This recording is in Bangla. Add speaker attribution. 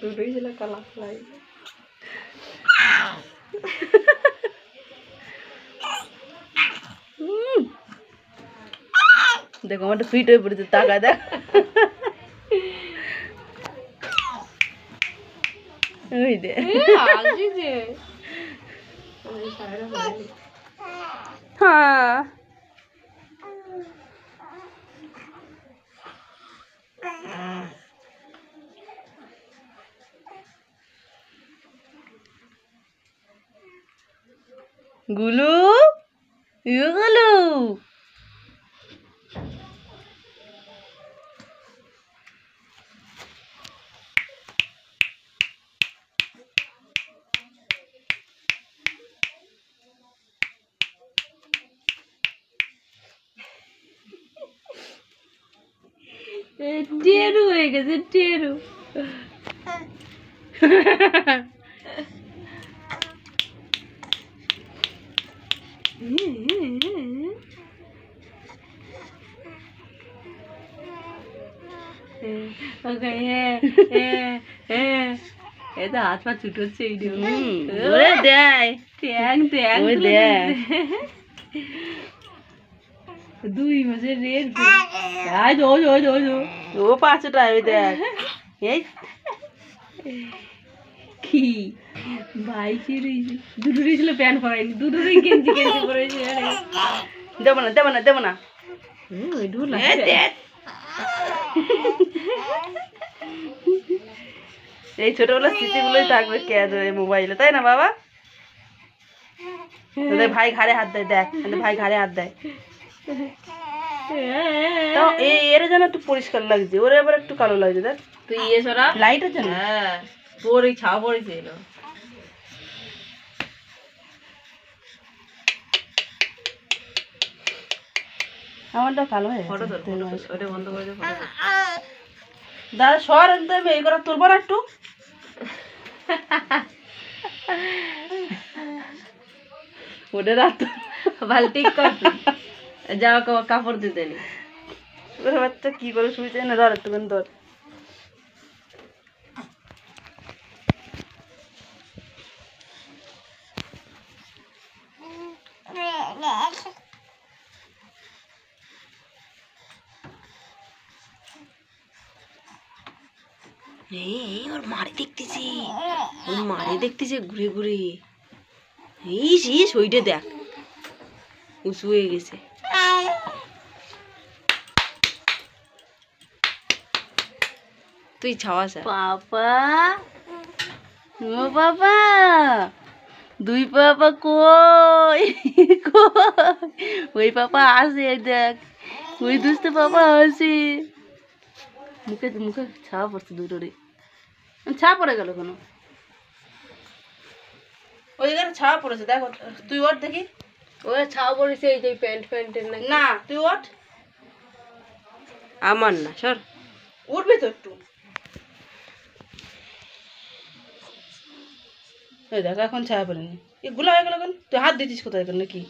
Speaker 1: দুটোই ছিল কালা ফ্লাই। দেখো আমার ফিট হয়ে পড়েছে, টাকা দেখ। ওই দে হ্যাঁ গুলু গুলু টেরু হয়ে গেছে টেরু। এটা হাত পা ছুটোচ্ছে দেয় ট্যাং ট্যাং দুই মাসের রেট ও 500 টাকা দেখ এই কি ভাই দুটো ছিল প্যান্ট পরাইনি, দুটোই গেঞ্জি গেঞ্জি পরেছি। দেবো না দেবো না দেবো না এই ছোটবেলার স্মৃতিগুলোই থাকবে ক্যাদ হয়ে মোবাইলে, তাই না বাবা? ভাই ঘাড়ে হাত দেয়, দেখ ভাই ঘাড়ে হাত দেয়। এর যেন একটু পরিষ্কার লাগছে, ওরে আবার একটু কালো লাগছে দেখ। তুই ইয়ে সরা লাইটের জন্য তোর এই ছাওয়া পড়েছে। আমারটা কালো হয়ে ওটা বন্ধ করে দে। দাদা সর আমি এই করা তুলবো না একটু। ওটা রাত বালতি যাওয়া কাপড় দিতে নি ওরা বাচ্চা কি করে শুয়েছে না। ধর একটুখানি ধর। ওর মারে দেখতেছি, ওর মারে দেখতেছে ঘুরে ঘুরে। এই শেষ ওইটা দেখ উঁচু হয়ে গেছে। তুই ছাওয়া পাপা ও বাবা দুই পাপা কই ওই পাপা আসে দেখ, ওই দুষ্ট পাপা আসে। মুখে মুখে ছাওয়া পড়ছে দুটোরে। ছাওয়া পড়ে গেল কেন? ওই জায়গায় ছাওয়া পড়েছে দেখ, তুই ওর দেখি। ওই ছাওয়া পড়েছে এই যে প্যান্ট প্যান্টের না, তুই ওঠ। আমার না সর, উঠবে তো একটু। এই দেখ এখন ছায়া পড়েনি, এগুলো হয়ে গেল কেন? তুই হাত দিতিস কোথায় কেন নাকি?